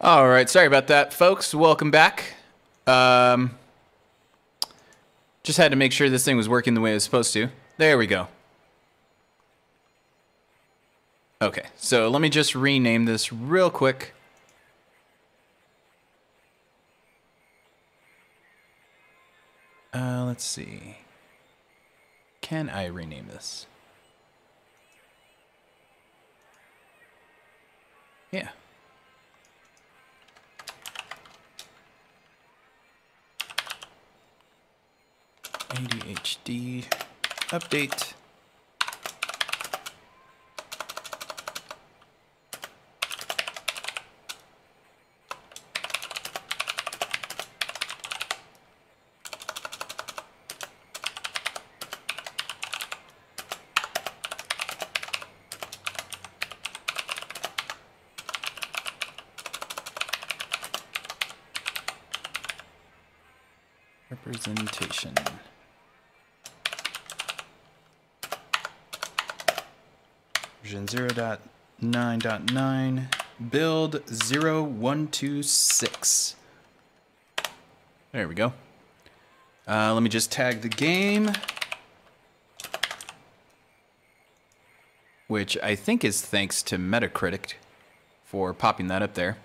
All right, sorry about that, folks. Welcome back. Just had to make sure this thing was working the way it was supposed to. There we go. Okay, so let me just rename this real quick. Let's see. Can I rename this? Yeah. ADHD update. Representation. Version 0.9.9 build 0.126. There we go. Let me just tag the game, which I think is thanks to Metacritic for popping that up there.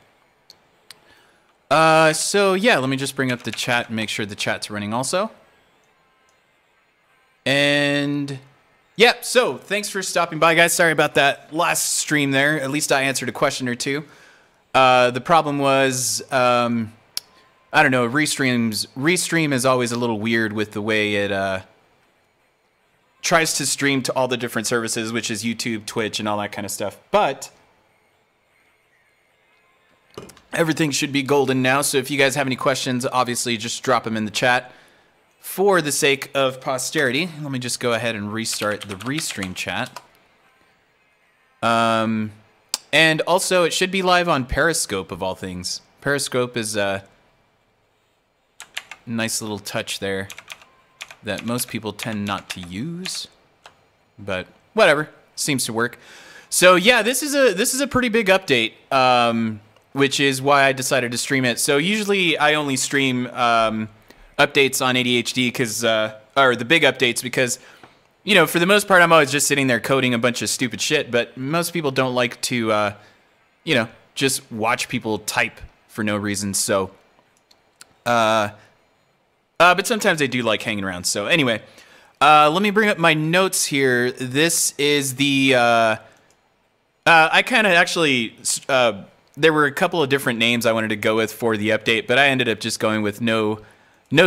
So yeah, let me just bring up the chat and make sure the chat's running also. And yeah, so thanks for stopping by, guys. Sorry about that last stream there. At least I answered a question or two. The problem was, I don't know, Restream is always a little weird with the way it tries to stream to all the different services, which is YouTube, Twitch, and all that kind of stuff. But everything should be golden now, so if you guys have any questions, obviously just drop them in the chat. For the sake of posterity, let me just go ahead and restart the Restream chat. And also, it should be live on Periscope, of all things. Periscope is a nice little touch there that most people tend not to use, but whatever, seems to work. So yeah, this is a pretty big update. Which is why I decided to stream it. So usually I only stream updates on ADHD because, or the big updates because, you know, for the most part, I'm always just sitting there coding a bunch of stupid shit. But most people don't like to, you know, just watch people type for no reason. So, but sometimes they do like hanging around. So anyway, let me bring up my notes here. This is the, I kind of actually, there were a couple of different names I wanted to go with for the update, but I ended up just going with no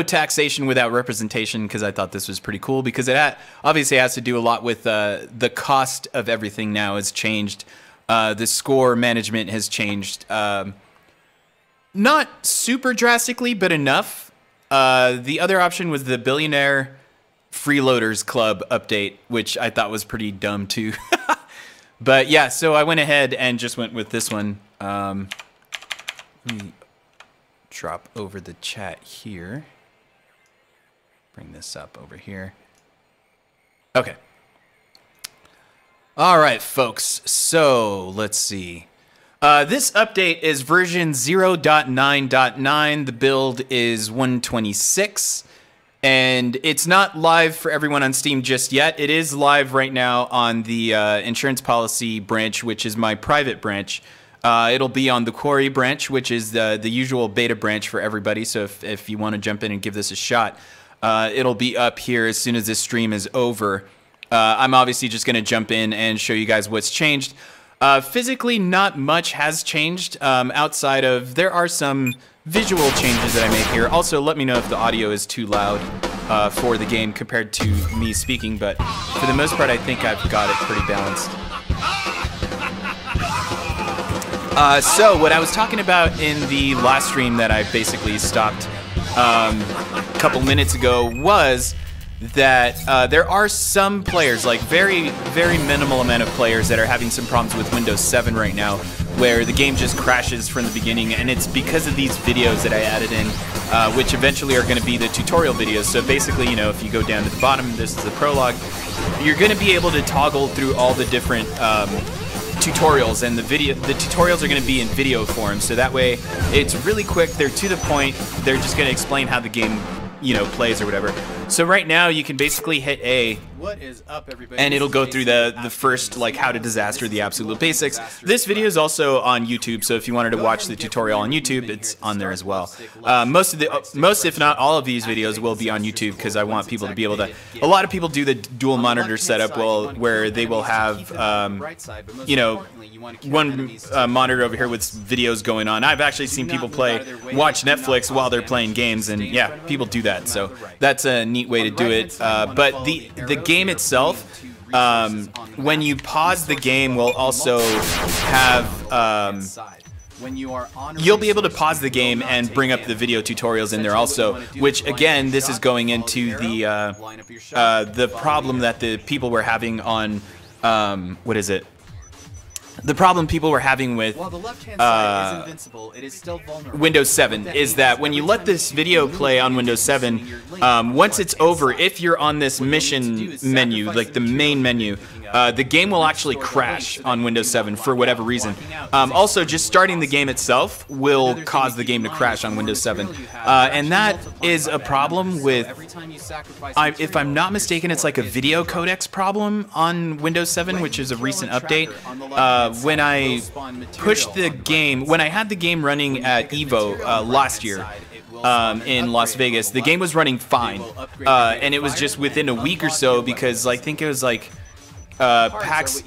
taxation without representation because I thought this was pretty cool because it obviously has to do a lot with the cost of everything now has changed. The score management has changed. Not super drastically, but enough. The other option was the Billionaire Freeloaders Club update, which I thought was pretty dumb too. But yeah, so I went ahead and just went with this one. Let me drop over the chat here. Bring this up over here. Okay. All right, folks. So let's see. This update is version 0.9.9. The build is 126. And it's not live for everyone on Steam just yet. It is live right now on the insurance policy branch, which is my private branch. It'll be on the Quarry branch, which is the usual beta branch for everybody. So if you want to jump in and give this a shot, it'll be up here as soon as this stream is over. I'm obviously just going to jump in and show you guys what's changed. Physically, not much has changed outside of there are some visual changes that I made here. Also, let me know if the audio is too loud for the game compared to me speaking, but for the most part, I think I've got it pretty balanced. So what I was talking about in the last stream that I basically stopped a couple minutes ago was that there are some players, like very minimal amount of players that are having some problems with Windows 7 right now, where the game just crashes from the beginning, and it's because of these videos that I added in, which eventually are going to be the tutorial videos. So basically, you know, if you go down to the bottom, this is the prologue, you're going to be able to toggle through all the different tutorials, and the tutorials are going to be in video form, so that way it's really quick. They're to the point. They're just going to explain how the game, you know, plays or whatever. So right now you can basically hit A. What is up, everybody? And it'll go through the first, like, how to disaster the absolute basics. This video is also on YouTube, so if you wanted to watch the tutorial on YouTube, it's on there as well. Most if not all of these videos will be on YouTube because I want people to be able to. A lot of people do the dual monitor setup, where they will have, you know, one monitor over here with videos going on. I've actually seen people watch Netflix while they're playing games, and yeah, people do that. So that's a neat way to do it. But the game itself, when you pause the game, will also have you'll be able to pause the game and bring up the video tutorials in there also, which again, this is going into the problem that the people were having on what is it? The problem people were having with Windows 7 is that when you let this video play on Windows 7, once it's over, if you're on this mission menu, like the main menu, the game will actually crash on Windows 7 for whatever reason. Also, just starting the game itself will cause the game to crash on Windows 7. And that is a problem with, if I'm not mistaken, it's like a video codecs problem on Windows 7, which is a recent update. When I pushed the game, when I had the game running at EVO last year in Las Vegas, the game was running fine. And it was just within a week or so, because I think it was like PAX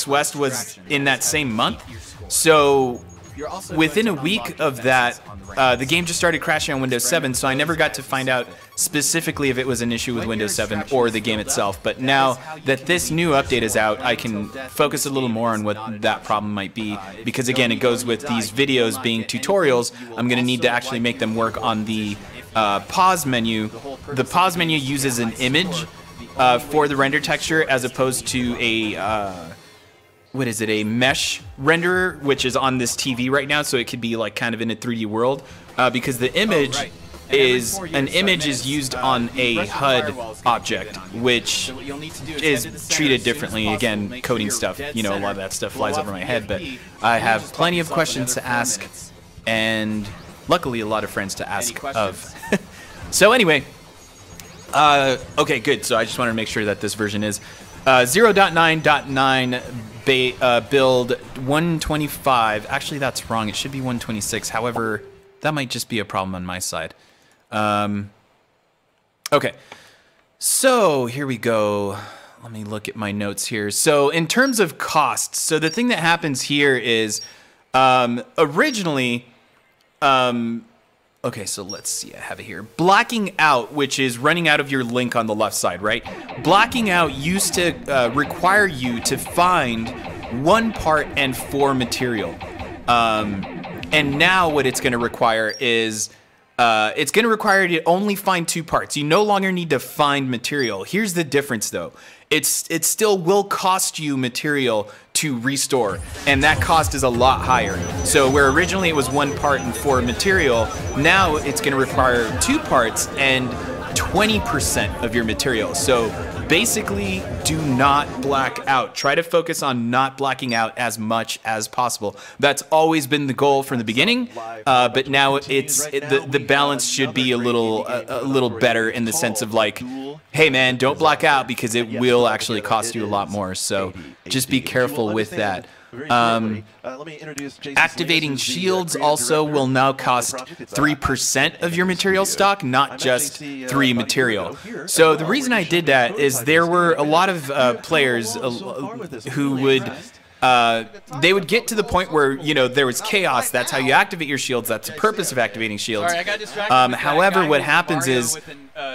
West was in that same month. So within a week of that, the game just started crashing on Windows 7, so I never got to find out specifically if it was an issue with Windows 7 or the game itself. But now that this new update is out, I can focus a little more on what that problem might be, because again, it goes with these videos being tutorials. I'm going to need to actually make them work on the pause menu. The pause menu uses an image for the render texture as opposed to a what is it, a mesh renderer, which is on this TV right now, so it could be like kind of in a 3D world, because the image is used on a HUD object, which is treated differently. Again, coding stuff, you know, a lot of that stuff flies over my head, but I have plenty of questions to ask, and luckily a lot of friends to ask of. So anyway, okay, good. So I just wanted to make sure that this version is 0.9.9 build 125. Actually, that's wrong. It should be 126. However, that might just be a problem on my side. Okay, so here we go. Let me look at my notes here. So in terms of costs, so the thing that happens here is originally, okay, so let's see, I have it here. Blacking out, which is running out of your link on the left side, right? Blacking out used to require you to find 1 part and 4 material. And now what it's going to require is, it's going to require you to only find 2 parts. You no longer need to find material. Here's the difference, though. It still will cost you material to restore, and that cost is a lot higher. So where originally it was 1 part and 4 material, now it's going to require 2 parts and 20% of your material. So basically, do not black out. Try to focus on not blacking out as much as possible. That's always been the goal from the beginning, but now the balance should be a little better, in the sense of like, hey man, don't black out, because it will actually cost you a lot more. So just be careful with that. Activating shields also will now cost 3% of your material stock, not just 3 material. So the reason I did that is there were a lot of players who would they would get to the point where, you know, there was chaos. That's how you activate your shields. That's the purpose of activating shields. However, what happens is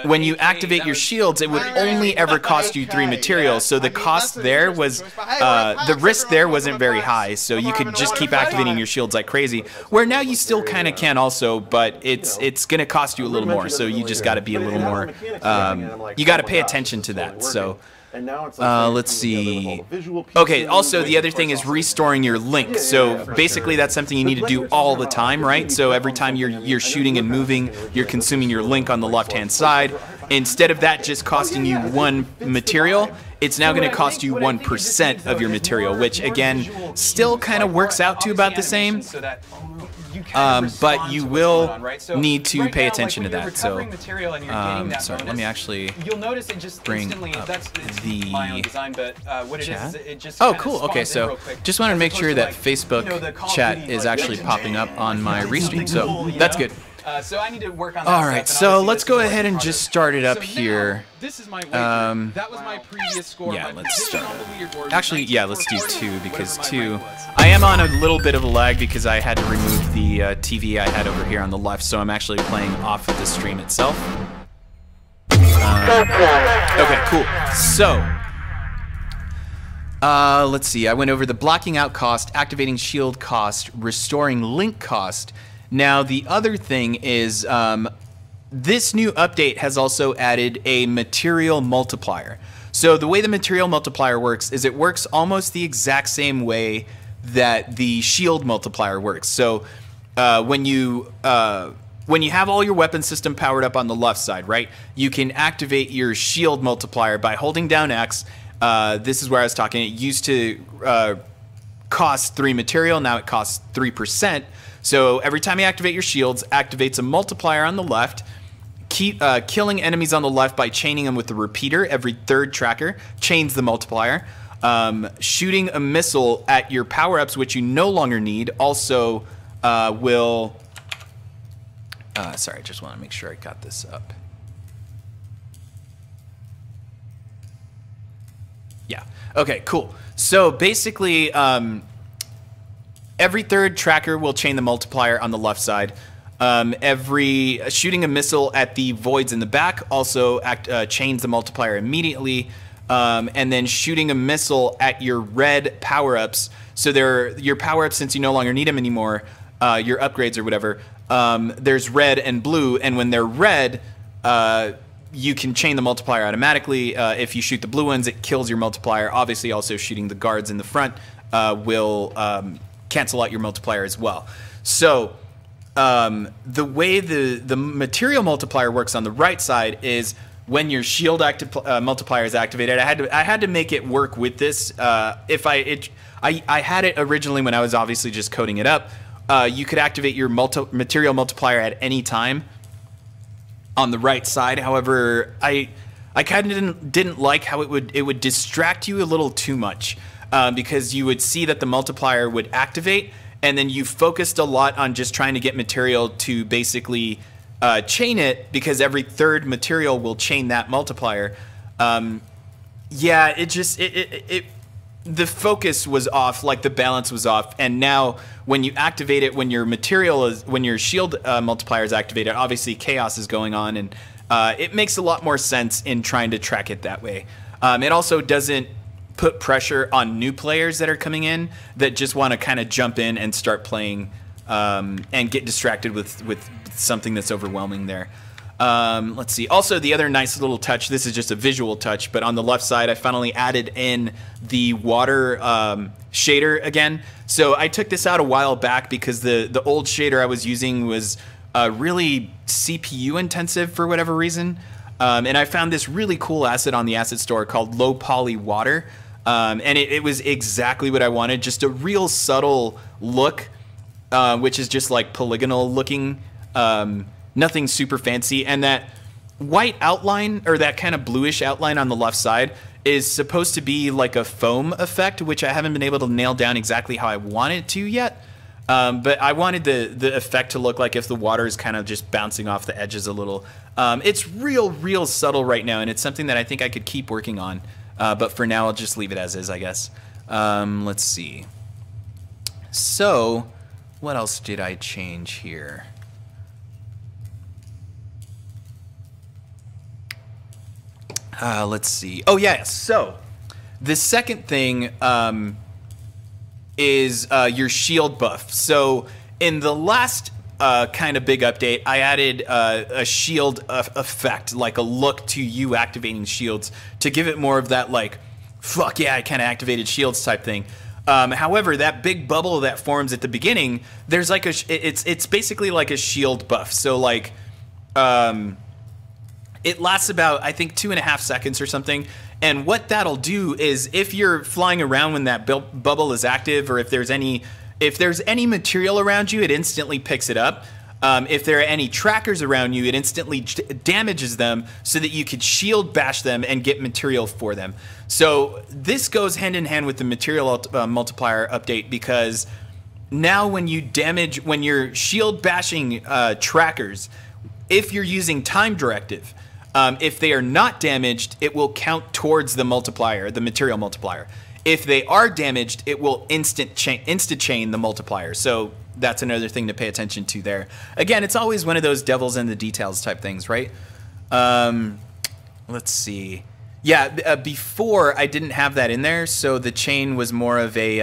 when you activate your shields, it would only ever cost you 3 materials. So the cost there was, the risk there wasn't very high. So you could just keep activating your shields like crazy. Where now you still kind of can also, but it's going to cost you a little more. So you just got to be a little more, you got to pay attention to that. So. Let's see. Okay, also the other thing is restoring your link. So basically that's something you need to do all the time, right? So every time you're shooting and moving, you're consuming your link on the left-hand side. Instead of that just costing you 1 material, it's now going to cost you 1% of your material, which again still kind of works out to about the same. But you will need to pay attention to that. So, sorry, let me actually bring up the chat. Oh, cool. Okay, so just wanted to make sure that Facebook chat is actually popping up on my restream. So that's good. So I need to work on that. All right, so let's go ahead and just start it up here. This is my wager. That was my previous score. Yeah, let's start. Actually, yeah, let's do 2 because 2. I am on a little bit of a lag because I had to remove the TV I had over here on the left, so I'm actually playing off of the stream itself. Okay, cool. So, let's see. I went over the blocking out cost, activating shield cost, restoring link cost. Now, the other thing is this new update has also added a material multiplier. So the way the material multiplier works is it works almost the exact same way that the shield multiplier works. So when you have all your weapon system powered up on the left side, right, you can activate your shield multiplier by holding down X. This is where I was talking. It used to cost 3 material. Now it costs 3%. So every time you activate your shields, activates a multiplier on the left. Keep killing enemies on the left by chaining them with the repeater. Every third tracker chains the multiplier. Shooting a missile at your power-ups, which you no longer need, also will... sorry, I just want to make sure I got this up. Yeah. Okay, cool. So basically... every third tracker will chain the multiplier on the left side. Every shooting a missile at the voids in the back also chains the multiplier immediately. And then shooting a missile at your red power-ups. So your power-ups, since you no longer need them anymore, your upgrades or whatever, there's red and blue. And when they're red, you can chain the multiplier automatically. If you shoot the blue ones, it kills your multiplier. Obviously, also shooting the guards in the front will... cancel out your multiplier as well. So the way the material multiplier works on the right side is when your shield multiplier is activated. I had to make it work with this. I had it originally when I was obviously just coding it up. You could activate your material multiplier at any time on the right side. However, I kind of didn't like how it would distract you a little too much. Because you would see that the multiplier would activate, and then you focused a lot on just trying to get material to basically chain it, because every third material will chain that multiplier. Yeah, the focus was off, like the balance was off, and now when you activate it, when your shield multiplier is activated, obviously chaos is going on, and it makes a lot more sense in trying to track it that way. It also doesn't put pressure on new players that are coming in that just want to kind of jump in and start playing and get distracted with something that's overwhelming there. Let's see. Also, the other nice little touch, this is just a visual touch, but on the left side, I finally added in the water shader again. So I took this out a while back because the old shader I was using was really CPU intensive for whatever reason. And I found this really cool asset on the asset store called low poly water. And it was exactly what I wanted, just a real subtle look, which is just like polygonal looking, nothing super fancy. And that white outline, or that kind of bluish outline on the left side, is supposed to be like a foam effect, which I haven't been able to nail down exactly how I want it to yet. But I wanted the effect to look like if the water is kind of just bouncing off the edges a little. It's real subtle right now, and it's something that I think I could keep working on. But for now, I'll just leave it as is, I guess. Let's see. So, what else did I change here? Let's see. Oh, yeah. So, the second thing is your shield buff. So, in the last kind of big update, I added a shield effect, like a look to you activating shields to give it more of that, like, fuck yeah, I kind of activated shields type thing. However, that big bubble that forms at the beginning, there's like it's basically like a shield buff. So like, it lasts about, I think, 2.5 seconds or something, And what that'll do is if you're flying around when that bubble is active, or if there's any material around you, it instantly picks it up. If there are any trackers around you, it instantly damages them so that you could shield bash them and get material for them. So this goes hand in hand with the material multiplier update, because now when you're shield bashing trackers, if you're using time directive, if they are not damaged, it will count towards the multiplier, the material multiplier. If they are damaged, it will insta-chain the multiplier. So that's another thing to pay attention to there. Again, it's always one of those devils in the details type things, right? Let's see. Yeah, before I didn't have that in there, so the chain was more of a...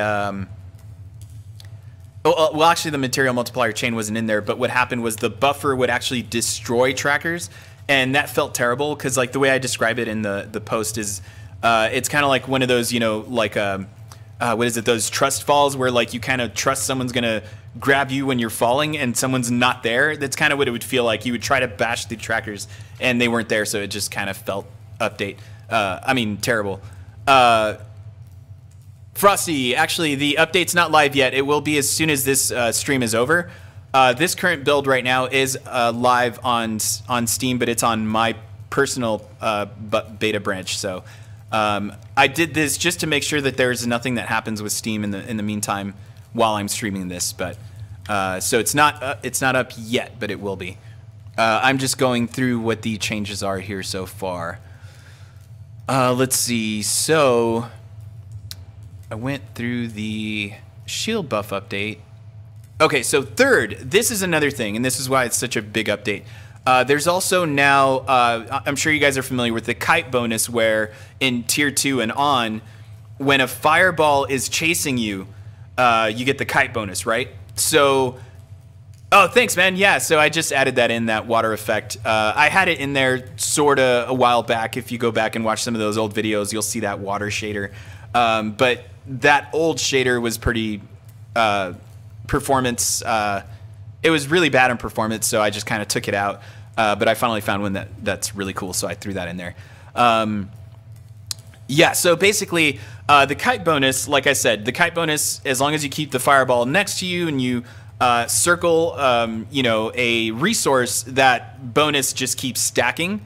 well, actually, the material multiplier chain wasn't in there, but what happened was the buffer would actually destroy trackers, and that felt terrible, because like the way I describe it in the post is... it's kind of like one of those, you know, like, what is it, those trust falls where like you kind of trust someone's going to grab you when you're falling and someone's not there. That's kind of what it would feel like. You would try to bash the trackers and they weren't there, so it just kind of felt terrible. Frosty, actually, the update's not live yet. It will be as soon as this stream is over. This current build right now is live on Steam, but it's on my personal beta branch, so... I did this just to make sure that there's nothing that happens with Steam in the meantime while I'm streaming this. But so it's not up yet, but it will be. I'm just going through what the changes are here so far. Let's see. So I went through the shield buff update. Okay, so third, this is another thing, and this is why it's such a big update. There's also now, I'm sure you guys are familiar with the kite bonus, where in Tier 2 and on, when a fireball is chasing you, you get the kite bonus, right? So, oh, thanks, man. Yeah, so I just added that in, that water effect. I had it in there sort of a while back. If you go back and watch some of those old videos, you'll see that water shader. But that old shader was pretty performance... it was really bad in performance, so I just kind of took it out. But I finally found one that's really cool, so I threw that in there. Yeah, so basically, the kite bonus, like I said, the kite bonus, as long as you keep the fireball next to you and you circle, you know, a resource, that bonus just keeps stacking.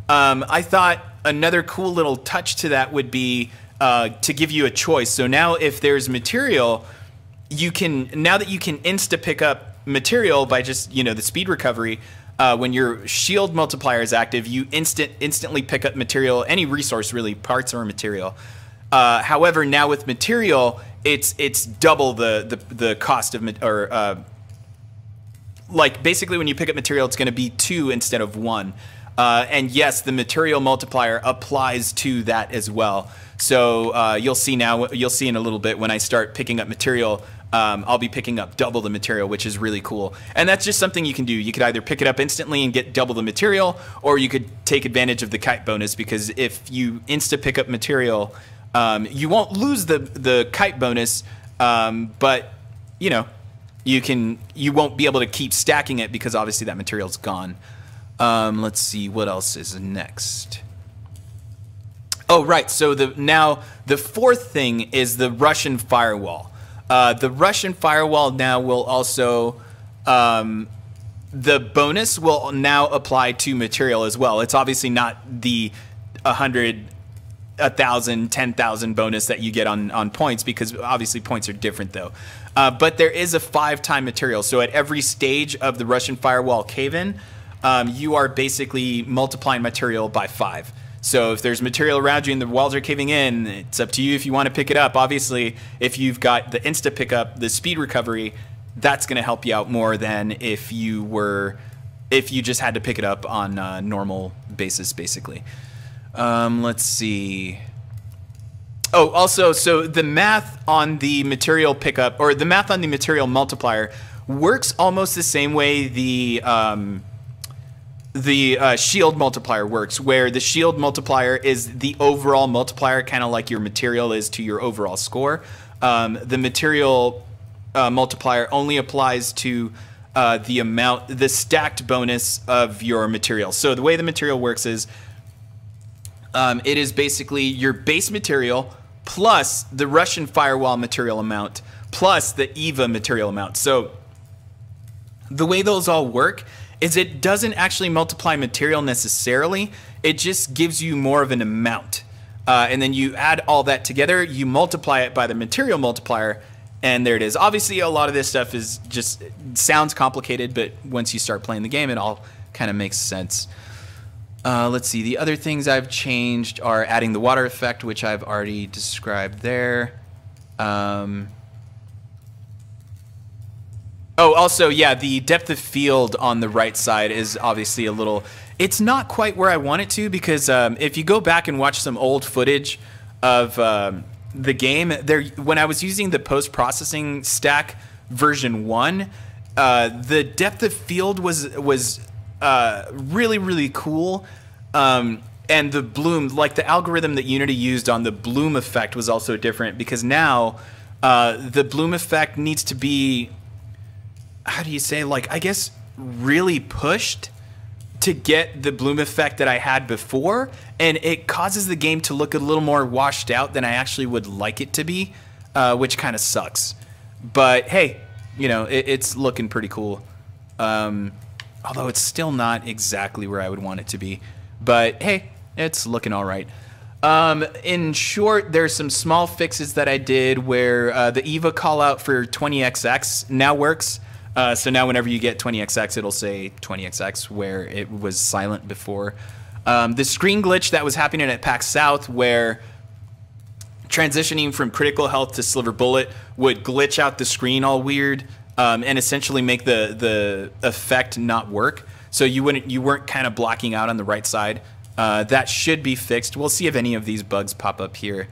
I thought another cool little touch to that would be to give you a choice. So now if there's material, now that you can insta-pick up material by just, you know, the speed recovery, when your shield multiplier is active, you instantly pick up material, any resource really, parts or material. However, now with material, it's double the cost of like basically when you pick up material, it's going to be 2 instead of 1. And yes, the material multiplier applies to that as well. So you'll see in a little bit when I start picking up material. I'll be picking up double the material, which is really cool. And that's just something you can do. You could either pick it up instantly and get double the material, or you could take advantage of the kite bonus, because if you insta-pick up material, you won't lose the kite bonus, but, you know, you won't be able to keep stacking it because obviously that material's gone. Let's see, what else is next? Oh, right, so now the fourth thing is the Russian firewall. The Russian firewall now will also, the bonus will now apply to material as well. It's obviously not the 100, 1,000, 10,000 bonus that you get on points, because obviously points are different though. But there is a 5-time material. So at every stage of the Russian firewall cave-in, you are basically multiplying material by 5. So if there's material around you and the walls are caving in, it's up to you if you want to pick it up. Obviously, if you've got the insta pickup, the speed recovery, that's going to help you out more than if you just had to pick it up on a normal basis, basically. Let's see. Oh, also, so the math on the material pickup, or the math on the material multiplier, works almost the same way the shield multiplier works, where the shield multiplier is the overall multiplier, kind of like your material is to your overall score. The material multiplier only applies to the stacked bonus of your material. So the way the material works is It is basically your base material plus the Russian firewall material amount plus the EVA material amount. So the way those all work is it doesn't actually multiply material necessarily. It just gives you more of an amount. And then you add all that together, you multiply it by the material multiplier, and there it is. Obviously, a lot of this stuff is just sounds complicated, but once you start playing the game, it all kind of makes sense. Let's see. The other things I've changed are adding the water effect, which I've already described there. Oh, also, yeah, the depth of field on the right side is obviously a little... It's not quite where I want it to, because if you go back and watch some old footage of the game, when I was using the post-processing stack version 1, the depth of field was really, really cool. And the bloom, like the algorithm that Unity used on the bloom effect was also different, because now the bloom effect needs to be... how do you say, like, I guess really pushed to get the bloom effect that I had before, and it causes the game to look a little more washed out than I actually would like it to be, which kind of sucks. But hey, you know, it's looking pretty cool. Although it's still not exactly where I would want it to be, but hey, it's looking all right. In short, there's some small fixes that I did where the EVA callout for 20XX now works. So now whenever you get 20XX, it'll say 20XX where it was silent before. The screen glitch that was happening at PAX South, where transitioning from critical health to silver bullet would glitch out the screen all weird, and essentially make the effect not work. So you weren't kind of blocking out on the right side. That should be fixed. We'll see if any of these bugs pop up here.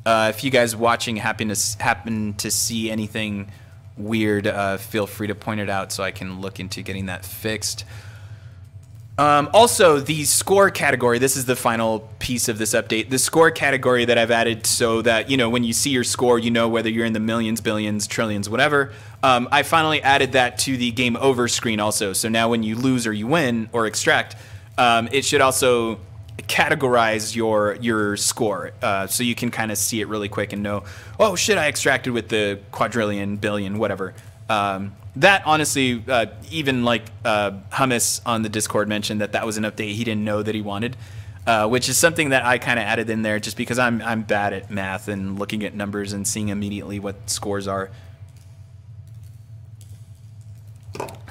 If you guys watching happen to see anything weird, feel free to point it out so I can look into getting that fixed. Also, the score category, this is the final piece of this update. The score category that I've added so that, you know, when you see your score, you know whether you're in the millions, billions, trillions, whatever. I finally added that to the game over screen also. So now when you lose or you win or extract, it should also categorize your score, so you can kind of see it really quick and know, oh shit, I extracted with the quadrillion, billion, whatever. That honestly, even like Hummus on the Discord mentioned that was an update he didn't know that he wanted, which is something that I kind of added in there just because I'm bad at math and looking at numbers and seeing immediately what scores are.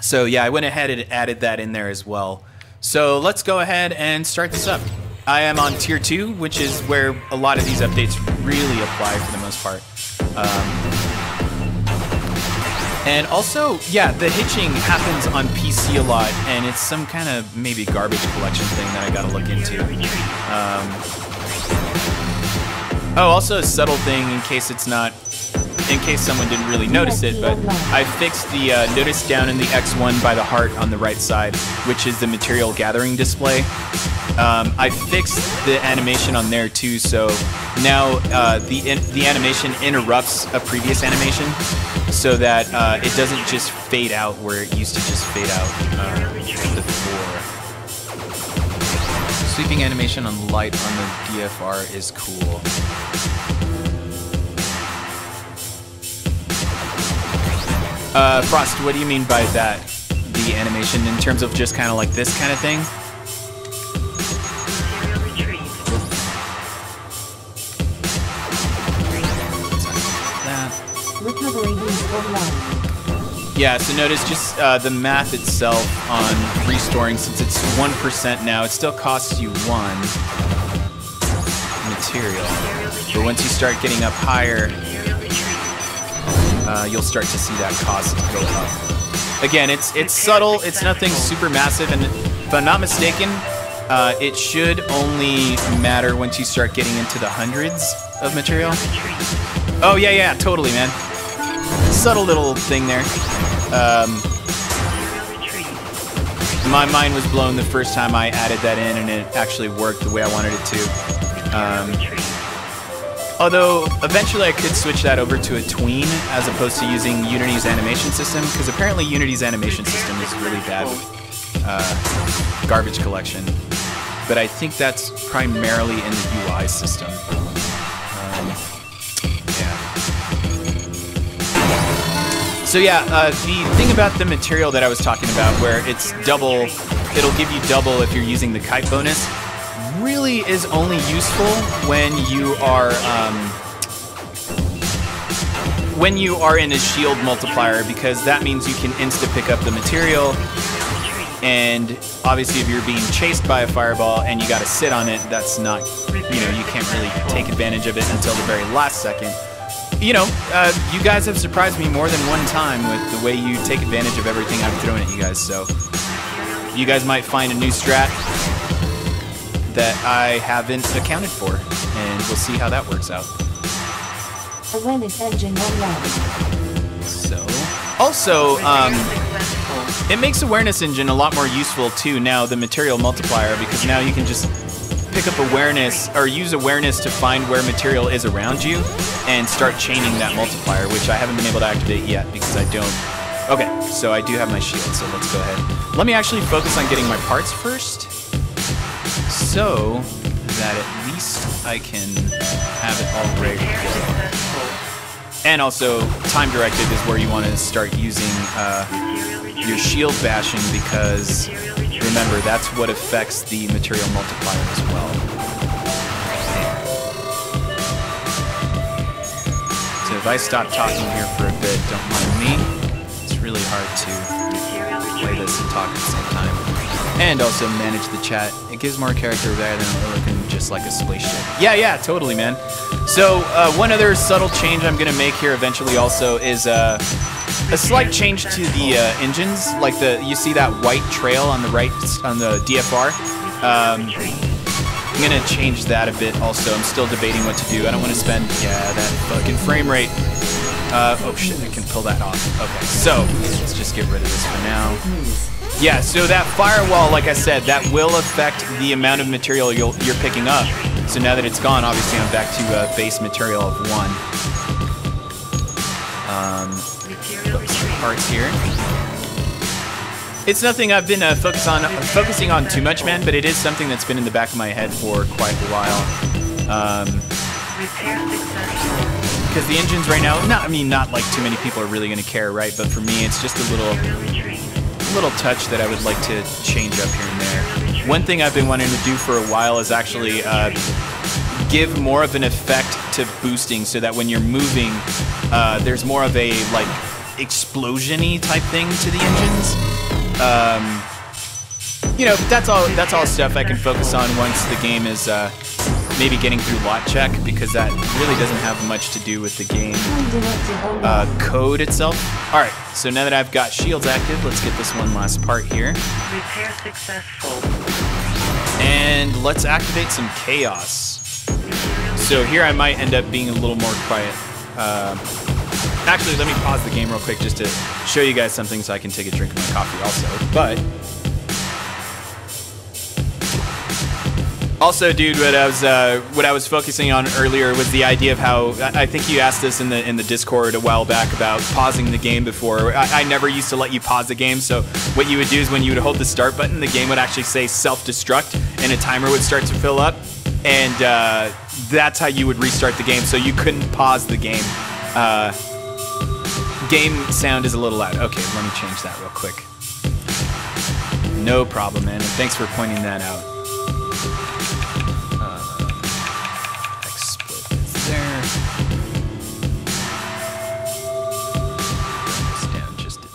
So yeah, I went ahead and added that in there as well. So let's go ahead and start this up. I am on tier 2, which is where a lot of these updates really apply for the most part. And also, yeah, the hitching happens on PC a lot, and it's some kind of maybe garbage collection thing that I gotta look into. Oh, also a subtle thing in case someone didn't really notice it, but I fixed the notice down in the X1 by the heart on the right side, which is the material gathering display. I fixed the animation on there too, so now the animation interrupts a previous animation, so that it doesn't just fade out where it used to just fade out before. Sweeping animation on light on the DFR is cool. Frost, what do you mean by that? The animation in terms of just kind of like this kind of thing? Yeah, so notice just the math itself on restoring, since it's 1% now, it still costs you 1 material. But once you start getting up higher, you'll start to see that cost go up. Again, it's subtle, it's nothing super massive, and if I'm not mistaken, it should only matter once you start getting into the hundreds of material. Oh yeah, totally, man. Subtle little thing there. My mind was blown the first time I added that in, and it actually worked the way I wanted it to. Although, eventually I could switch that over to a tween as opposed to using Unity's animation system, because apparently Unity's animation system is really bad with garbage collection. but I think that's primarily in the UI system. Yeah. So yeah, the thing about the material that I was talking about, where it's double, it'll give you double if you're using the kite bonus, really is only useful when you are in a shield multiplier, because that means you can insta pick up the material. And obviously, if you're being chased by a fireball and you got to sit on it, that's not, you can't really take advantage of it until the very last second. You guys have surprised me more than one time with the way you take advantage of everything I've thrown at you guys. So you guys might find a new strat that I haven't accounted for, and we'll see how that works out. Awareness engine online. So, also, it makes awareness engine a lot more useful too now, the material multiplier, because now you can just pick up awareness or use awareness to find where material is around you and start chaining that multiplier, which I haven't been able to activate yet because I don't. Okay, so I do have my shield, so let's go ahead. Let me actually focus on getting my parts first, so that at least I can have it all ready to go. And also, time directed is where you want to start using your shield bashing, because remember, that's what affects the material multiplier as well. So if I stop talking here for a bit, don't mind me. It's really hard to play this and talk at the same time. And also manage the chat. It gives more character rather than looking just like a spaceship. Yeah, totally, man. So one other subtle change I'm gonna make here eventually also is a slight change to the engines. Like you see that white trail on the right on the DFR. I'm gonna change that a bit also. I'm still debating what to do. I don't want to spend that fucking frame rate. Oh shit, I can pull that off. Okay, so let's just get rid of this for now. Yeah, so that firewall, like I said, that will affect the amount of material you're picking up. So now that it's gone, obviously I'm back to base material of 1. Put some parts here. It's nothing I've been focusing on too much, man, but it is something that's been in the back of my head for quite a while. Because the engines right now, not like too many people are really going to care, right? But for me, it's just a little touch that I would like to change up here and there. One thing I've been wanting to do for a while is actually give more of an effect to boosting, so that when you're moving, there's more of a like explosion-y type thing to the engines. That's all stuff I can focus on once the game is maybe getting through lot check, because that really doesn't have much to do with the game code itself. All right, so now that I've got shields active, let's get this one last part here. Repair successful. And let's activate some chaos. So here I might end up being a little more quiet. Actually, let me pause the game real quick just to show you guys something so I can take a drink of my coffee also. But also, dude, what I was focusing on earlier was the idea of how, I think you asked this in the Discord a while back about pausing the game before. I never used to let you pause the game, so what you would do is when you would hold the start button, the game would actually say self-destruct, and a timer would start to fill up, and that's how you would restart the game, so you couldn't pause the game. Game sound is a little loud. Okay, let me change that real quick. No problem, man, and thanks for pointing that out.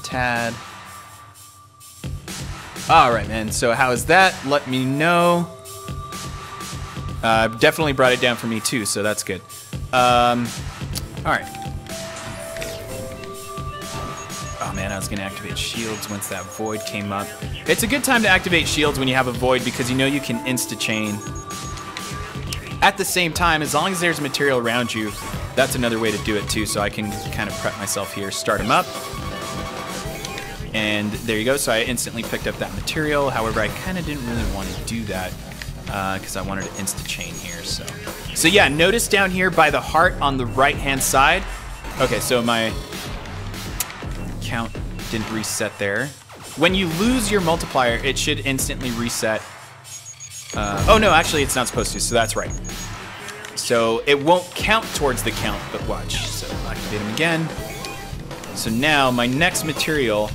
Tad. All right, man. So how is that? Let me know. Definitely brought it down for me too, so that's good. All right. Oh man, I was gonna activate shields once that void came up. It's a good time to activate shields when you have a void, because you know you can insta-chain. At the same time, as long as there's material around you, that's another way to do it too, so I can kind of prep myself here. Start them up. And there you go, so I instantly picked up that material. However, I kind of didn't really want to do that because I wanted to insta-chain here. So yeah, notice down here by the heart on the right-hand side. Okay, so my count didn't reset there. When you lose your multiplier, it should instantly reset Oh no, actually it's not supposed to, so that's right. So it won't count towards the count, but watch. So activate him again. So now my next material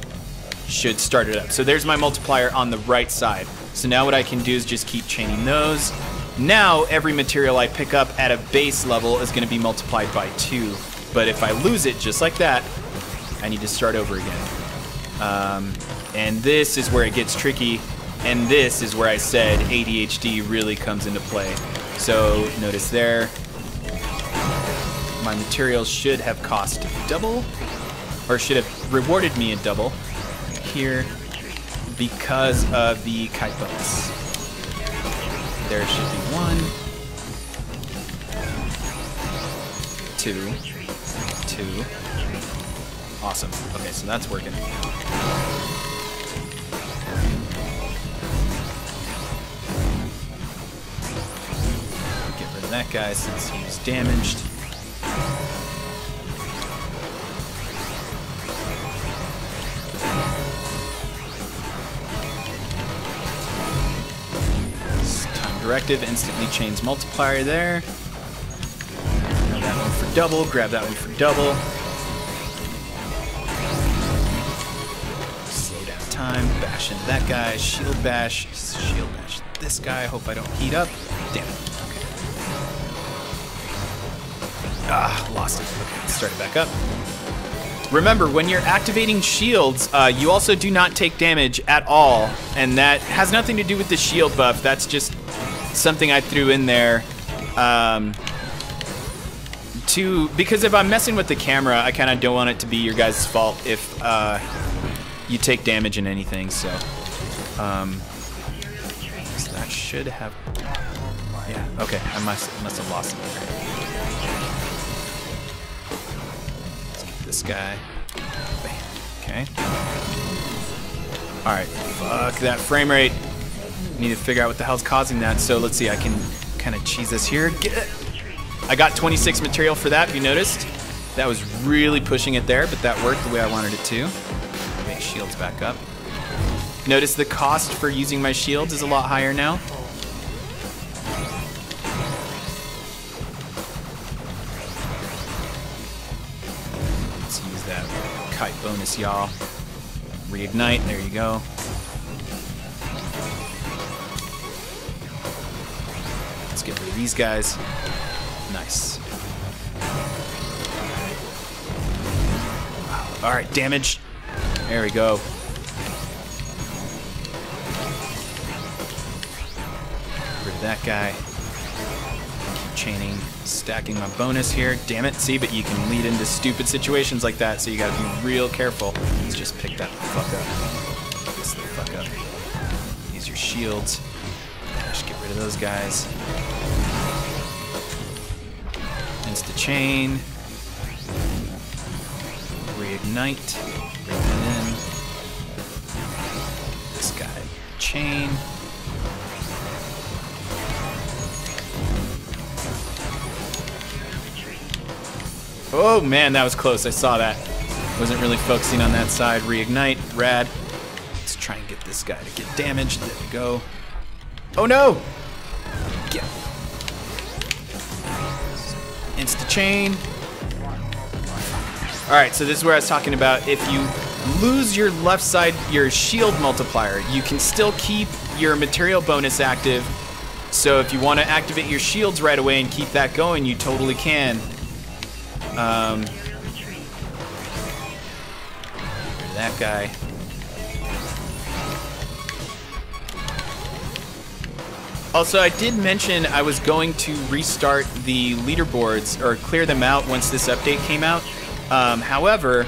should start it up. So there's my multiplier on the right side. So now what I can do is just keep chaining those. Now every material I pick up at a base level is going to be multiplied by 2. But if I lose it just like that, I need to start over again. And this is where it gets tricky. And this is where I said ADHD really comes into play. So notice there, my materials should have cost double, or should have rewarded me a double here because of the kite bonus. There should be 1, 2, 2. Awesome. Okay, so that's working. Get rid of that guy since he was damaged. Directive instantly chains multiplier there. Grab that one for double, grab that one for double. Slow down time, bash into that guy, shield bash this guy. Hope I don't heat up. Damn it. Okay. Lost it. Okay, let's start it back up. Remember, when you're activating shields, you also do not take damage at all, and that has nothing to do with the shield buff. That's just something I threw in there because if I'm messing with the camera, I kind of don't want it to be your guys' fault if you take damage in anything. So, so that should have, yeah, okay, I must have lost it. Let's get this guy. Bam. Okay. All right. Fuck that frame rate. Need to figure out what the hell's causing that. So let's see, I can kind of cheese this here. Get it. I got 26 material for that, if you noticed. That was really pushing it there, but that worked the way I wanted it to. Make shields back up. Notice the cost for using my shields is a lot higher now. Let's use that kite bonus, y'all. Reignite, there you go. Let's get rid of these guys. Nice. All right, damage. There we go. Get rid of that guy. Keep chaining, stacking my bonus here. Damn it, see, but you can lead into stupid situations like that, so you gotta be real careful. Let's just pick that fuck up. Pick this the fuck up. Use your shields. Dash, get rid of those guys. Insta chain. Reignite. Bring that in. This guy. Chain. Oh man, that was close. I saw that. Wasn't really focusing on that side. Reignite. Rad. Let's try and get this guy to get damaged. There we go. Oh no! Get. Insta chain. Alright, so this is where I was talking about if you lose your left side, your shield multiplier, you can still keep your material bonus active. So if you want to activate your shields right away and keep that going, you totally can. That guy. Also, I did mention I was going to restart the leaderboards or clear them out once this update came out. However,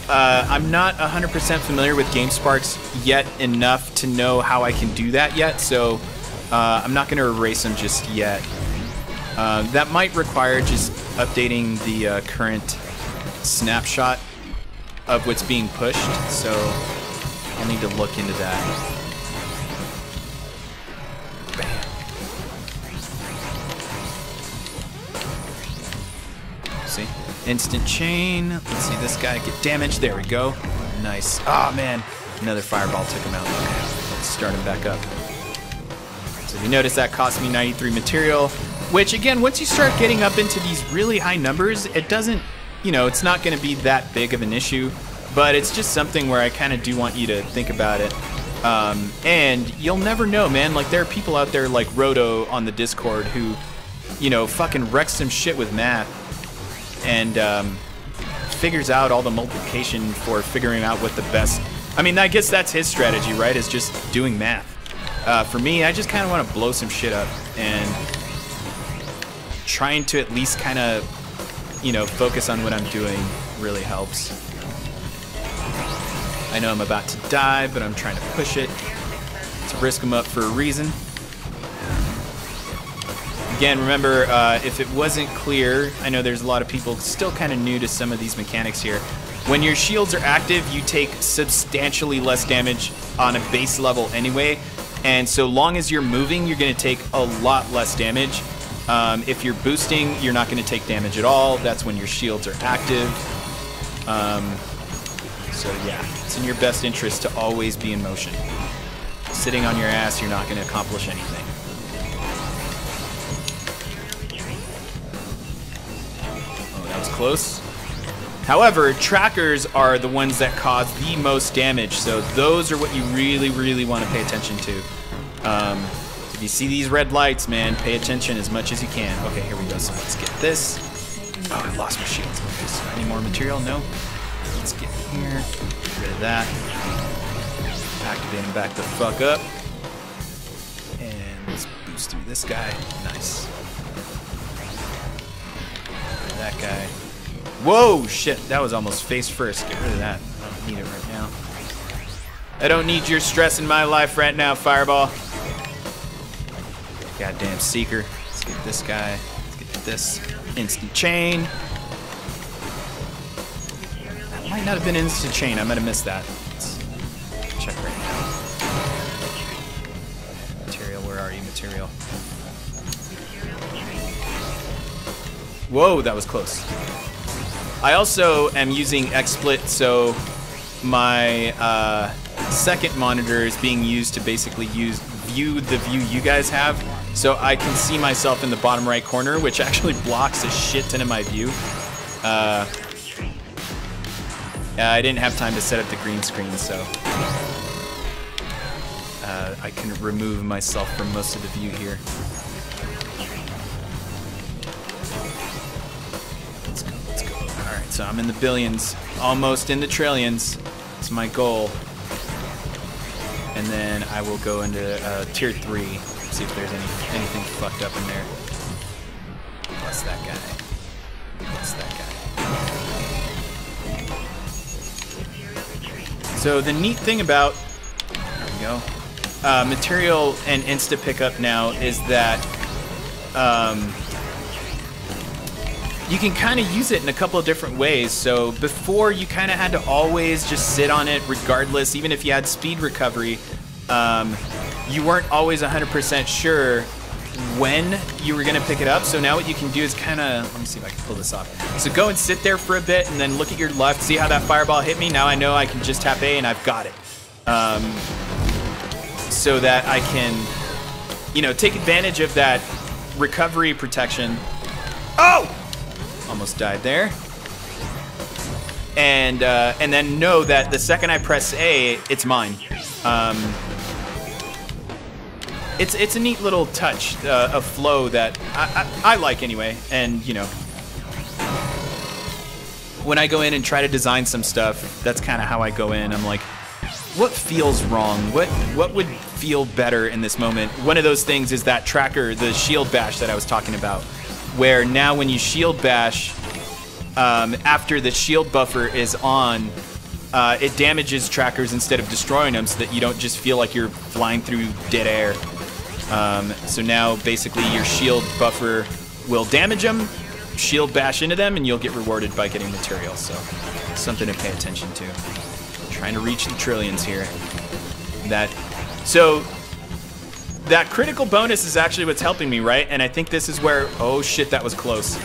I'm not 100% familiar with GameSparks yet enough to know how I can do that yet, so I'm not going to erase them just yet. That might require just updating the current snapshot of what's being pushed, so I'll need to look into that. Bam. See? Instant chain. Let's see this guy get damaged. There we go. Nice. Oh man, another fireball took him out. Okay, let's start him back up. So if you notice, that cost me 93 material, which again, once you start getting up into these really high numbers, it doesn't, you know, it's not going to be that big of an issue, but it's just something where I kind of do want you to think about it. And you'll never know, man. Like, there are people out there like Roto on the Discord who, you know, fucking wrecks some shit with math and figures out all the multiplication for figuring out what the best... I mean, I guess that's his strategy, right? Is just doing math. For me, I just kind of want to blow some shit up and trying to at least kind of, you know, focus on what I'm doing really helps. I know I'm about to die, but I'm trying to push it to risk them up for a reason. Again, remember, if it wasn't clear, I know there's a lot of people still kind of new to some of these mechanics here. When your shields are active, you take substantially less damage on a base level anyway, and so long as you're moving, you're going to take a lot less damage. If you're boosting, you're not going to take damage at all. That's when your shields are active. So yeah, it's in your best interest to always be in motion. Sitting on your ass, you're not going to accomplish anything. Oh, that was close. However, trackers are the ones that cause the most damage, so those are what you really, really want to pay attention to. If you see these red lights, man, pay attention as much as you can. Okay, here we go. So let's get this. Oh, I lost my shields. Okay, so I need more material. No. Let's get here. Get rid of that. Activate him back the fuck up. And let's boost through this guy. Nice. That guy. Whoa, shit. That was almost face first. Get rid of that. I don't need it right now. I don't need your stress in my life right now, Fireball. Goddamn Seeker. Let's get this guy. Let's get this. Instant chain. That might not have been instant chain. I might have missed that. Let's check right now. Material, where are you, material? Whoa, that was close. I also am using XSplit, so my second monitor is being used to basically view the view you guys have. So I can see myself in the bottom right corner, which actually blocks a shit ton of my view. I didn't have time to set up the green screen, so I can remove myself from most of the view here. Let's go, let's go. All right, so I'm in the billions, almost in the trillions. It's my goal. And then I will go into tier 3, see if there's anything fucked up in there. Plus that guy. Plus that guy. So the neat thing about, there we go, material and insta pickup now is that you can kind of use it in a couple of different ways. So before, you kind of had to always just sit on it regardless, even if you had speed recovery. You weren't always 100% sure when you were going to pick it up. So now what you can do is kind of, let me see if I can pull this off. So go and sit there for a bit and then look at your left, see how that fireball hit me. Now I know I can just tap A and I've got it. So that I can, you know, take advantage of that recovery protection. Oh! Almost died there. And then know that the second I press A, it's mine. It's a neat little touch, a flow that I like anyway. And, you know, when I go in and try to design some stuff, that's kind of how I go in. I'm like, what feels wrong? What would feel better in this moment? One of those things is that tracker, the shield bash that I was talking about, where now when you shield bash, after the shield buffer is on, it damages trackers instead of destroying them, so that you don't just feel like you're flying through dead air. So now basically your shield buffer will damage them, shield bash into them, and you'll get rewarded by getting material. So something to pay attention to. Trying to reach the trillions here. So that critical bonus is actually what's helping me, right? And I think this is where, oh shit, that was close.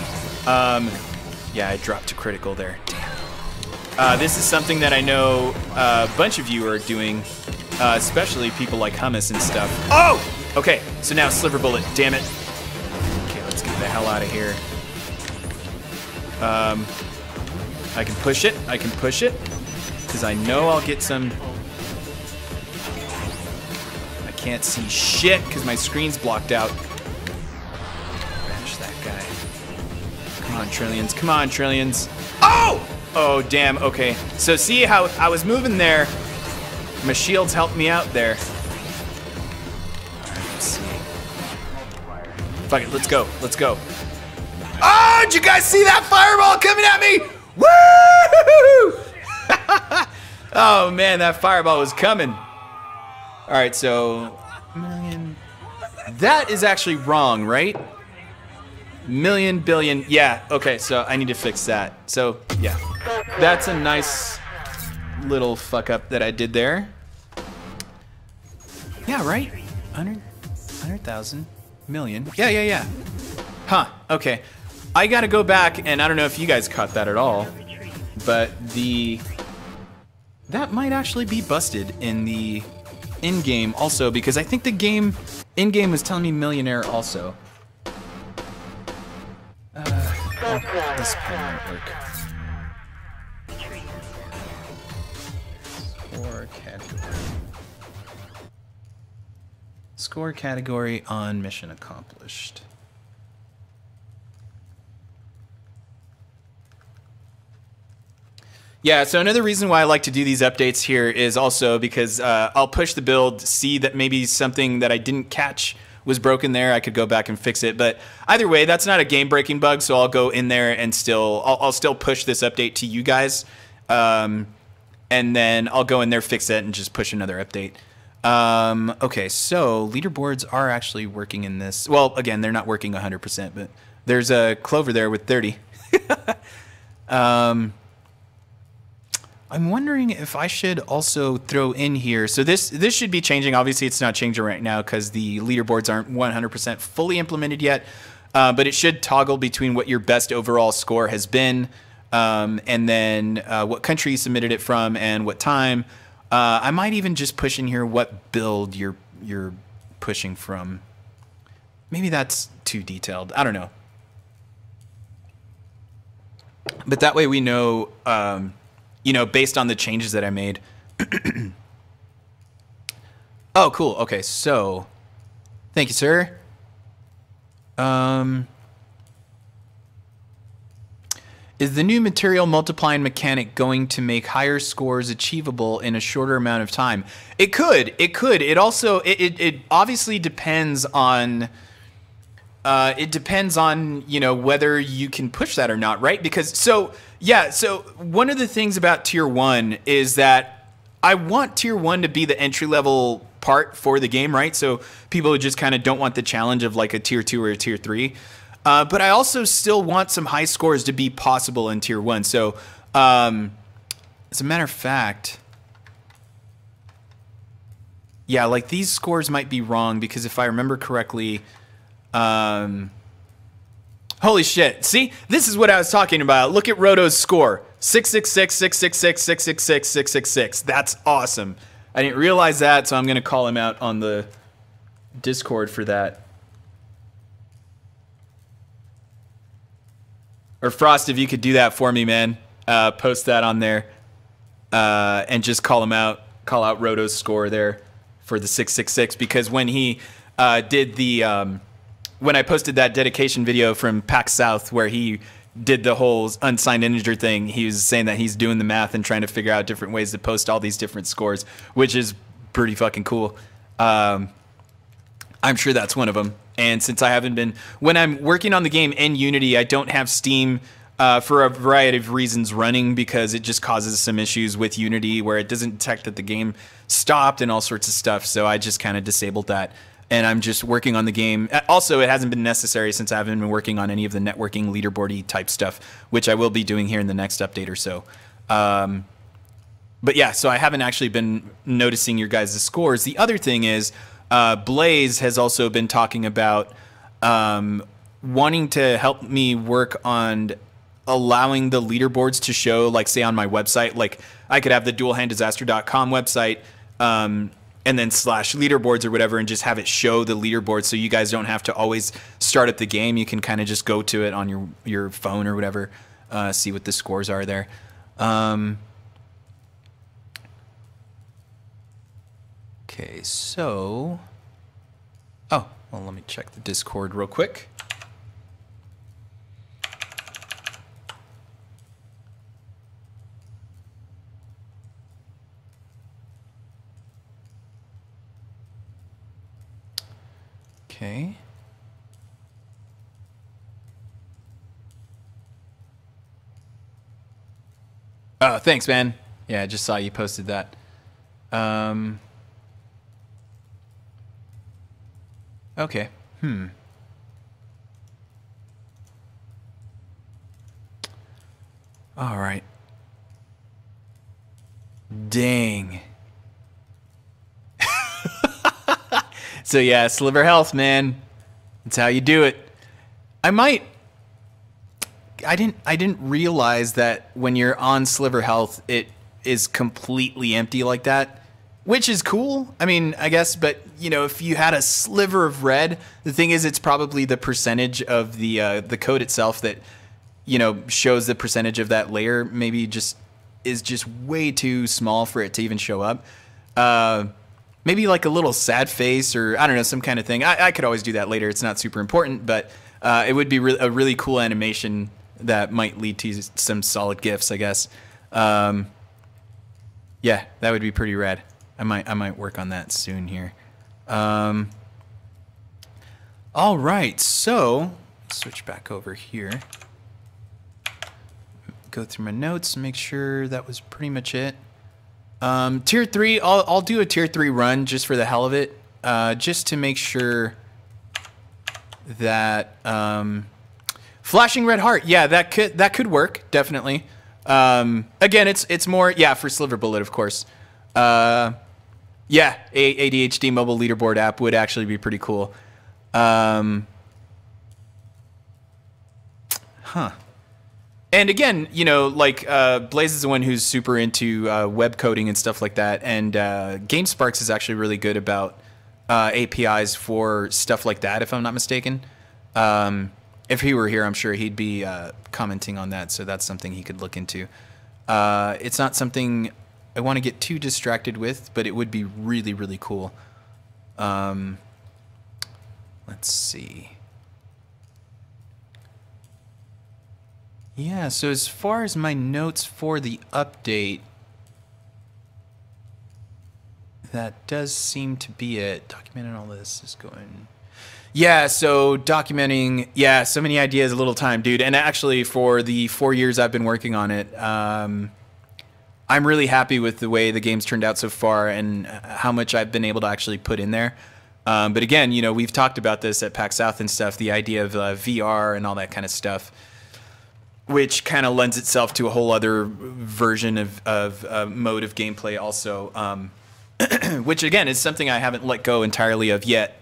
Yeah, I dropped to critical there. Damn. This is something that I know a bunch of you are doing, especially people like Hummus and stuff. Oh! Okay, so now Sliver Bullet, damn it. Okay, let's get the hell out of here. I can push it, because I know I'll get some... I can't see shit, because my screen's blocked out. Bash that guy. Come on, Trillions, come on, Trillions. Oh! Oh, damn, okay. So see how I was moving there. My shields helped me out there. Alright, let's see. Fuck it, let's go, let's go. Oh, did you guys see that fireball coming at me? Woo! Oh man, that fireball was coming. Alright, so million. That is actually wrong, right? Million, billion, yeah, okay, so I need to fix that. So, yeah. That's a nice little fuck up that I did there. Yeah, right? 100,000 million. Yeah. Huh, okay. I gotta go back, and I don't know if you guys caught that at all, but that might actually be busted in the in-game also, because I think the game in-game was telling me millionaire also. This pen won't work. Score category. Score category on mission accomplished. Yeah, so another reason why I like to do these updates here is also because I'll push the build, see that maybe something that I didn't catch was broken there. I could go back and fix it, but either way, that's not a game-breaking bug, so I'll go in there and I'll still push this update to you guys, and then I'll go in there, fix it, and just push another update. Okay, so leaderboards are actually working in this. Well, again, they're not working 100%, but there's a Clover there with 30. I'm wondering if I should also throw in here. So this should be changing. Obviously, it's not changing right now because the leaderboards aren't 100% fully implemented yet. But it should toggle between what your best overall score has been, and then what country you submitted it from and what time. I might even just push in here what build you're pushing from. Maybe that's too detailed. I don't know. But that way we know. You know, based on the changes that I made. Oh, cool. Okay, so thank you, sir. Is the new material multiplying mechanic going to make higher scores achievable in a shorter amount of time? It could. It could. It also it obviously depends on you know, whether you can push that or not, right? Because so one of the things about tier 1 is that I want tier 1 to be the entry level part for the game, right? So people who just kind of don't want the challenge of like a tier 2 or a tier 3. But I also still want some high scores to be possible in tier 1. So as a matter of fact, yeah, like these scores might be wrong because if I remember correctly, holy shit. See, this is what I was talking about. Look at Roto's score. 666, 666, 666, 666. That's awesome. I didn't realize that, so I'm going to call him out on the Discord for that. Or Frost, if you could do that for me, man. Post that on there. And just call him out. Call out Roto's score there for the 666. Because when he did the... when I posted that dedication video from PAX South where he did the whole unsigned integer thing, he was saying that he's doing the math and trying to figure out different ways to post all these different scores, which is pretty fucking cool. I'm sure that's one of them. And since I haven't been... When I'm working on the game in Unity, I don't have Steam for a variety of reasons running because it just causes some issues with Unity where it doesn't detect that the game stopped and all sorts of stuff. So I just kind of disabled that. And I'm just working on the game. Also, it hasn't been necessary since I haven't been working on any of the networking leaderboardy type stuff, which I will be doing here in the next update or so. But yeah, so I haven't actually been noticing your guys' scores. The other thing is, Blaze has also been talking about wanting to help me work on allowing the leaderboards to show, like, say, on my website. Like, I could have the dualhanddisaster.com website and then slash leaderboards or whatever, and just have it show the leaderboard so you guys don't have to always start up the game. You can kind of just go to it on your phone or whatever, see what the scores are there. Okay, so... Oh, well, let me check the Discord real quick. Okay. Oh, thanks, man. Yeah, I just saw you posted that. Okay. All right. Dang. So yeah, Sliver Health, man. That's how you do it. I didn't realize that when you're on Sliver Health, it is completely empty like that, which is cool. I mean, I guess, but you know, if you had a sliver of red, the thing is, it's probably the percentage of the code itself that, you know, shows the percentage of that layer. Maybe just is just way too small for it to even show up. Maybe like a little sad face or I don't know, some kind of thing. I could always do that later. It's not super important, but it would be a really cool animation that might lead to some solid GIFs, I guess. Yeah, that would be pretty rad. I might work on that soon here. All right, so switch back over here. Go through my notes, make sure that was pretty much it. Tier 3, I'll do a tier 3 run just for the hell of it, just to make sure that flashing red heart, yeah, that could work definitely. Again, it's more, yeah, for Sliver Bullet, of course. Yeah, ADHD mobile leaderboard app would actually be pretty cool. And again, you know, like Blaze is the one who's super into web coding and stuff like that, and GameSparks is actually really good about APIs for stuff like that, if I'm not mistaken. If he were here, I'm sure he'd be commenting on that, so that's something he could look into. It's not something I want to get too distracted with, but it would be really, really cool. Let's see. Yeah, so as far as my notes for the update, that does seem to be it. Documenting all this is going... Yeah, so documenting, yeah, so many ideas, a little time, dude. And actually, for the 4 years I've been working on it, I'm really happy with the way the game's turned out so far and how much I've been able to actually put in there. But again, you know, we've talked about this at PAX South and stuff, the idea of VR and all that kind of stuff, which kind of lends itself to a whole other version of mode of gameplay also, which again is something I haven't let go entirely of yet.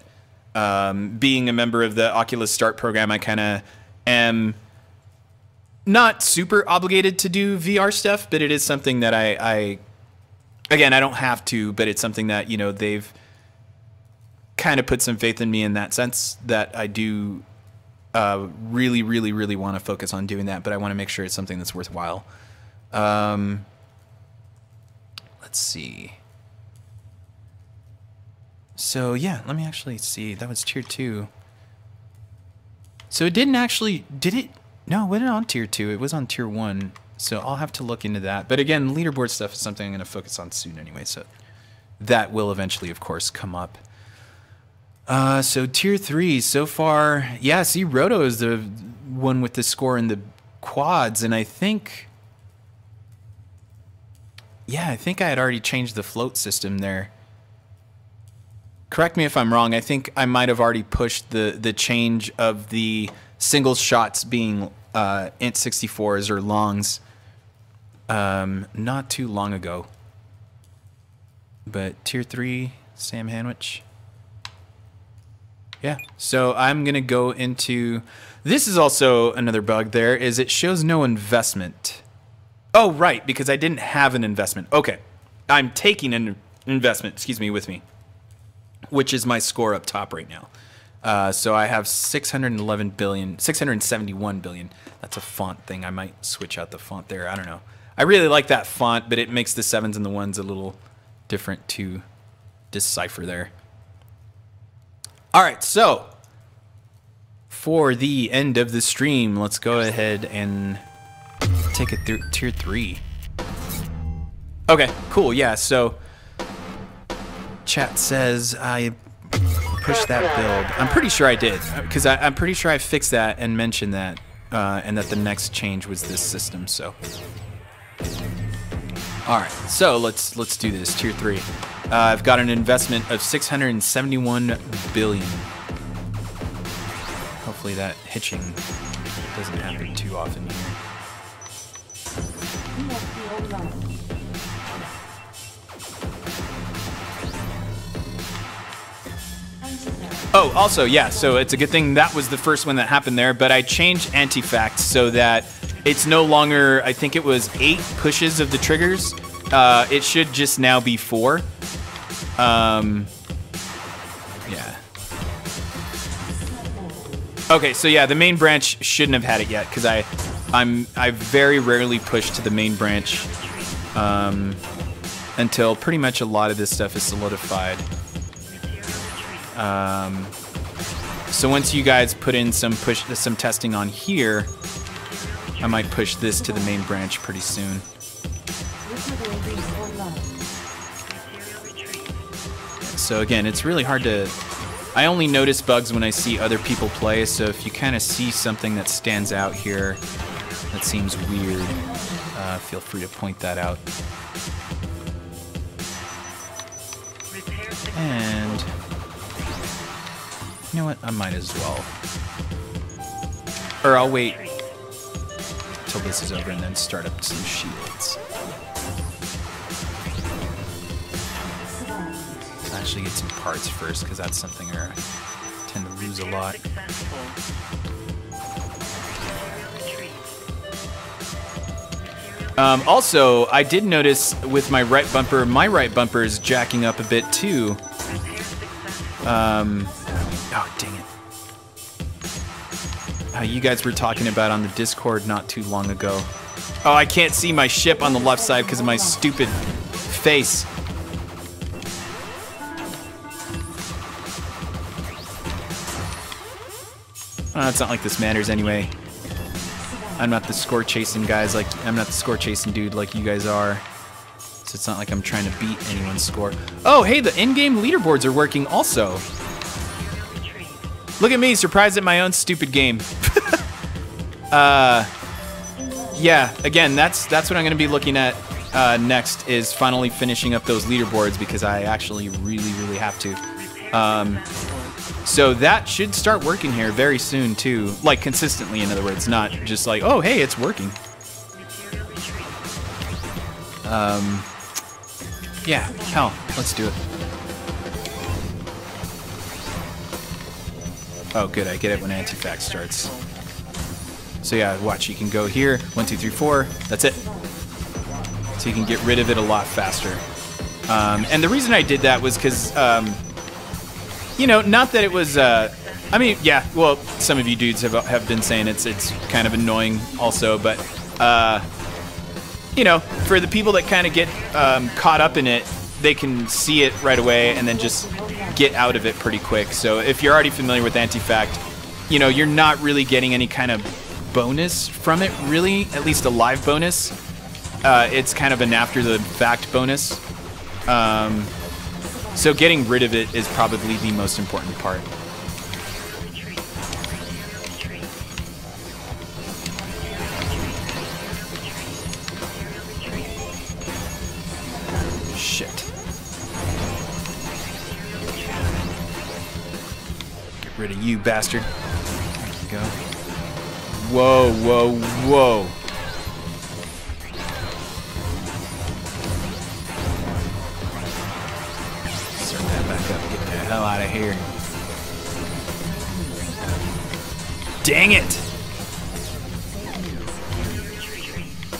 Being a member of the Oculus Start program, I kind of am not super obligated to do VR stuff, but it is something that again, I don't have to, but it's something that, you know, they've kind of put some faith in me in that sense that I do really, really, really want to focus on doing that, but I want to make sure it's something that's worthwhile. Let's see. So yeah, let me actually see. That was tier 2. So it didn't actually, did it? No, it wasn't on tier 2. It was on tier 1. So I'll have to look into that. But again, leaderboard stuff is something I'm going to focus on soon anyway. So that will eventually, of course, come up. So tier 3 so far, yeah. See, Roto is the one with the score in the quads, and I think, yeah, I think I had already changed the float system there. Correct me if I'm wrong. I think I might have already pushed the change of the single shots being int 64s or longs not too long ago. But tier 3, Sam Hanwich. Yeah, so I'm going to go into... This is also another bug there, is it shows no investment. Oh, right, because I didn't have an investment. Okay, I'm taking an investment, excuse me, with me. which is my score up top right now. So I have 671 billion. That's a font thing. I might switch out the font there. I don't know. I really like that font, but it makes the 7s and the 1s a little different to decipher there. All right, so for the end of the stream, let's go ahead and take it through tier 3. Okay, cool. Yeah, so chat says I pushed that build. I'm pretty sure I did, because I'm pretty sure I fixed that and mentioned that, and that the next change was this system. So, all right. So let's do this. Tier 3. I've got an investment of 671 billion. Hopefully that hitching doesn't happen too often here. Oh, also, yeah, so it's a good thing that was the first one that happened there, but I changed anti-fact so that it's no longer, I think it was 8 pushes of the triggers. It should just now be 4. Yeah. Okay, so yeah, the main branch shouldn't have had it yet, because I very rarely push to the main branch until pretty much a lot of this stuff is solidified. So once you guys put in some testing on here, I might push this to the main branch pretty soon. So again, it's really hard to... I only notice bugs when I see other people play, so if you kind of see something that stands out here that seems weird, feel free to point that out. And... you know what? I might as well. Or I'll wait till this is over and then start up some shields. I'll actually get some parts first, because that's something I tend to lose a lot. Also, I did notice with my right bumper is jacking up a bit too. Oh, dang it. You guys were talking about on the Discord not too long ago. Oh, I can't see my ship on the left side because of my stupid face. It's not like this matters anyway. I'm not the score chasing guys like I'm not the score chasing dude like you guys are. So it's not like I'm trying to beat anyone's score. Oh, hey, the in-game leaderboards are working also. Look at me, surprised at my own stupid game. Yeah, again, that's what I'm gonna be looking at next, is finally finishing up those leaderboards, because I actually really have to. So that should start working here very soon too, like consistently, in other words, not just like, oh hey, it's working. Yeah, hell, let's do it. Oh, good, I get it when anti-fact starts. So yeah, watch, you can go here, 1, 2, 3, 4, that's it. So you can get rid of it a lot faster. And the reason I did that was because, you know, not that it was, I mean, yeah, well, some of you dudes have been saying it's kind of annoying also, but, you know, for the people that kind of get caught up in it, they can see it right away and then just get out of it pretty quick. So if you're already familiar with anti-fact, you know, you're not really getting any kind of bonus from it, really, at least a live bonus. It's kind of an after-the-fact bonus. So getting rid of it is probably the most important part. Shit. Get rid of you, bastard. There you go. Whoa, whoa, whoa. Start that back up. Get the hell out of here. Dang it!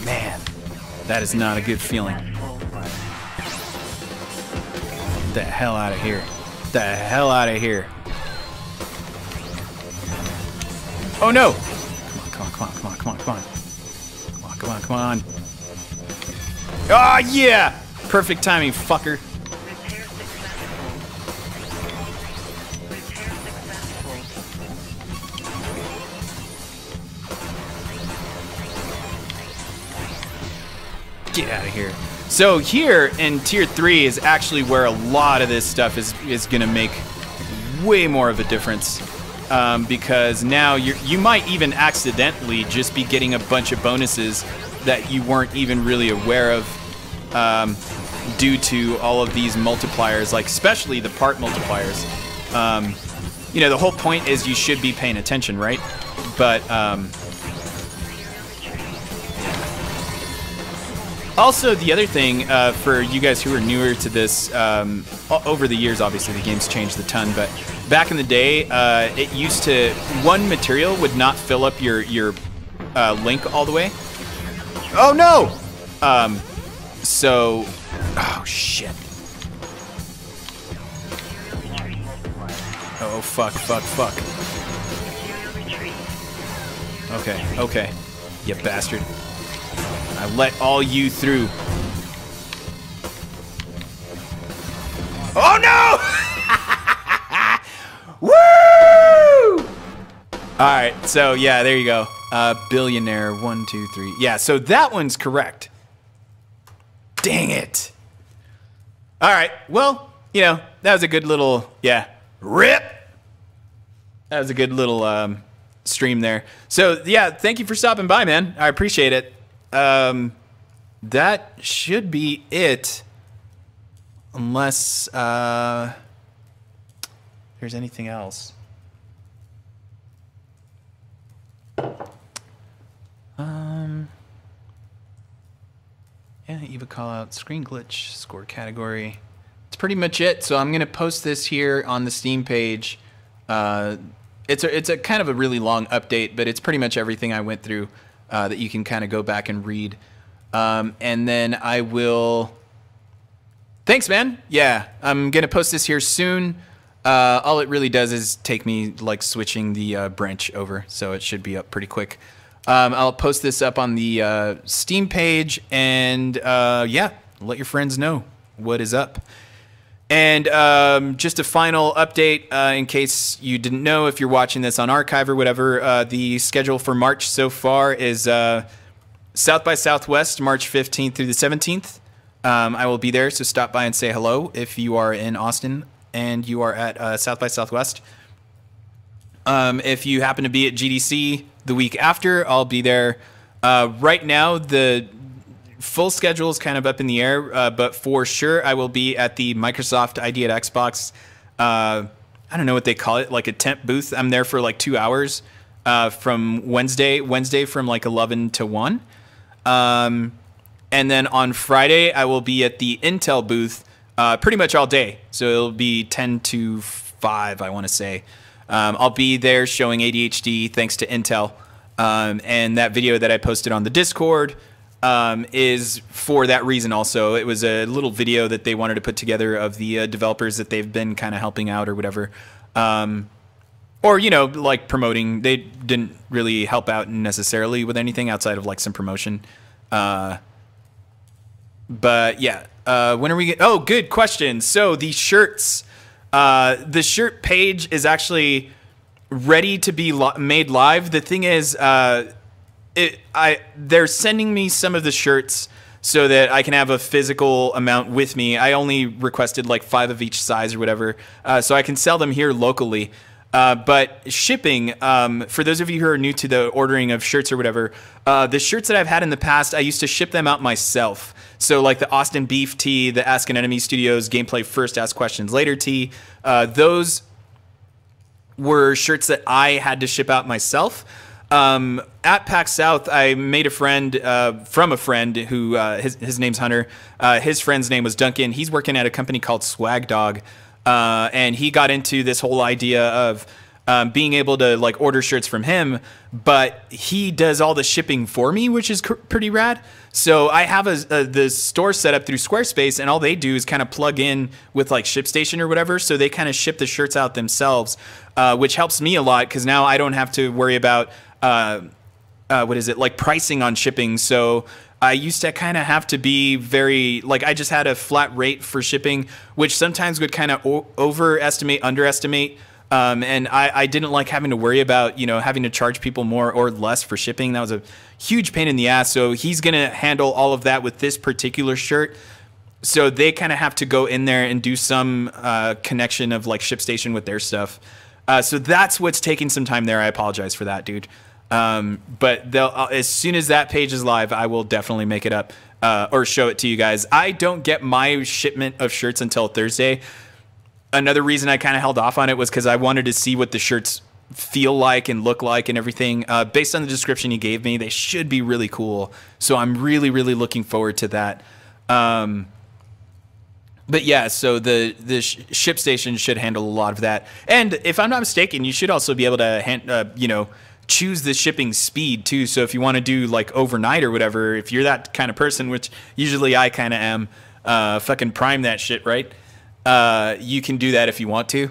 Man, that is not a good feeling. Get the hell out of here. the hell out of here. Oh no! Come on, come on, come on, come on, come on, come on, come on, come on. Ah, yeah! Perfect timing, fucker. Repair successful. Repair successful. Get out of here. So here in tier 3 is actually where a lot of this stuff is gonna make way more of a difference. Because now you might even accidentally just be getting a bunch of bonuses that you weren't even really aware of due to all of these multipliers, like especially the part multipliers. You know, the whole point is you should be paying attention, right? But also, the other thing for you guys who are newer to this, over the years, obviously the game's changed a ton, but back in the day, it used to, one material would not fill up your link all the way. Oh no! So, oh shit. Oh fuck, fuck, fuck. Okay, okay, you bastard. I let all you through. Oh no! Woo! Alright, so yeah, there you go. Billionaire, 1, 2, 3. Yeah, so that one's correct. Dang it. Alright, well, you know, that was a good little, yeah, rip! That was a good little stream there. So yeah, thank you for stopping by, man. I appreciate it. That should be it. Unless there's anything else. Yeah, Eva call out, screen glitch, score category. It's pretty much it. So I'm gonna post this here on the Steam page. It's a kind of a really long update, but it's pretty much everything I went through that you can kind of go back and read. And then I will. Thanks, man. Yeah, I'm gonna post this here soon. All it really does is take me like switching the branch over, so it should be up pretty quick. I'll post this up on the Steam page, and yeah, let your friends know what is up. And just a final update in case you didn't know, if you're watching this on archive or whatever, the schedule for March so far is South by Southwest, March 15th through the 17th. I will be there, so stop by and say hello if you are in Austin and you are at South by Southwest. If you happen to be at GDC the week after, I'll be there. Right now, the full schedule is kind of up in the air, but for sure I will be at the Microsoft ID at Xbox. I don't know what they call it, like a temp booth. I'm there for like 2 hours from Wednesday from like 11 to 1. And then on Friday, I will be at the Intel booth pretty much all day. So it'll be 10 to 5, I want to say. I'll be there showing ADHD thanks to Intel. And that video that I posted on the Discord is for that reason also. It was a little video that they wanted to put together of the developers that they've been kind of helping out or whatever. Or, you know, like promoting. They didn't really help out necessarily with anything outside of like some promotion. But yeah, when are we get? Oh, good question. So the shirts, the shirt page is actually ready to be made live. The thing is, they're sending me some of the shirts so that I can have a physical amount with me. I only requested like 5 of each size or whatever, so I can sell them here locally. But shipping, for those of you who are new to the ordering of shirts or whatever, the shirts that I've had in the past, I used to ship them out myself. So like the Austin Beef tee, the Ask an Enemy Studios Gameplay First, Ask Questions Later tee, those were shirts that I had to ship out myself. At PAX South, I made a friend from a friend who, his name's Hunter. His friend's name was Duncan. He's working at a company called Swag Dog. And he got into this whole idea of being able to like order shirts from him, but he does all the shipping for me, which is pretty rad. So I have the store set up through Squarespace, and all they do is kind of plug in with like ShipStation or whatever. So they kind of ship the shirts out themselves, which helps me a lot because now I don't have to worry about like pricing on shipping. So I used to kind of have to be very, like, I just had a flat rate for shipping, which sometimes would kind of overestimate, underestimate. And I didn't like having to worry about, having to charge people more or less for shipping. That was a huge pain in the ass. So he's going to handle all of that with this particular shirt. So they kind of have to go in there and do some connection of like ShipStation with their stuff. So that's what's taking some time there. I apologize for that, dude. But as soon as that page is live, I will definitely make it up or show it to you guys. I don't get my shipment of shirts until Thursday. Another reason I kind of held off on it was because I wanted to see what the shirts feel like and look like and everything. Based on the description you gave me, they should be really cool. So I'm really, really looking forward to that. But yeah, so the ShipStation should handle a lot of that. And if I'm not mistaken, you should also be able to, choose the shipping speed too. So if you want to do like overnight or whatever, if you're that kind of person, which usually I kind of am, fucking prime that shit, right? You can do that if you want to.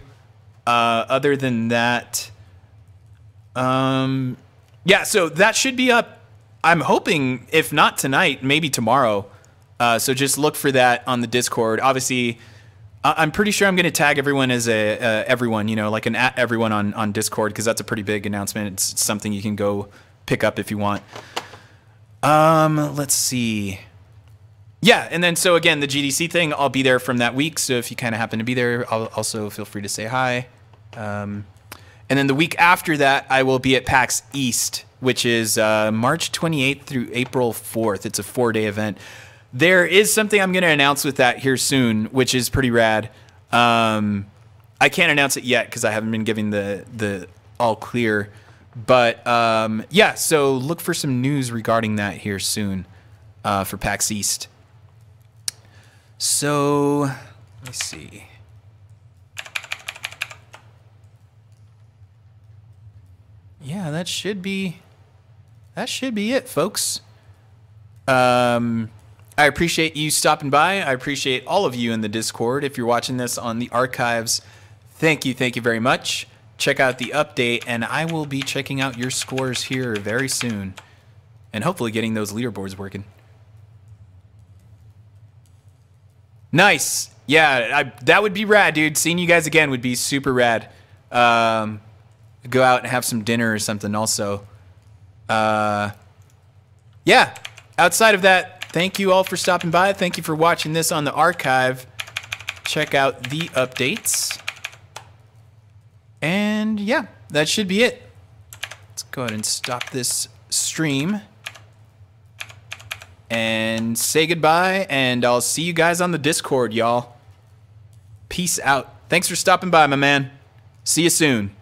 Other than that, yeah, so that should be up. I'm hoping, if not tonight, maybe tomorrow. So just look for that on the Discord. Obviously, I'm pretty sure I'm going to tag everyone as everyone, like an @everyone on Discord, because that's a pretty big announcement. It's something you can go pick up if you want. Let's see. Yeah, and then so again, the GDC thing, I'll be there from that week. So if you kind of happen to be there, I'll also feel free to say hi. And then the week after that, I will be at PAX East, which is March 28th through April 4th. It's a 4-day event. There is something I'm going to announce with that here soon, which is pretty rad. I can't announce it yet because I haven't been giving the all clear. But yeah, so look for some news regarding that here soon for PAX East. So, let me see. Yeah, that should be it, folks. I appreciate you stopping by. I appreciate all of you in the Discord. If you're watching this on the archives, thank you very much. Check out the update, and I will be checking out your scores here very soon. And hopefully getting those leaderboards working. Nice. Yeah, that would be rad, dude. Seeing you guys again would be super rad. Go out and have some dinner or something also. Yeah. Outside of that, thank you all for stopping by. Thank you for watching this on the archive. Check out the updates. And yeah, that should be it. Let's go ahead and stop this stream. And say goodbye, and I'll see you guys on the Discord, y'all. Peace out. Thanks for stopping by, my man. See you soon.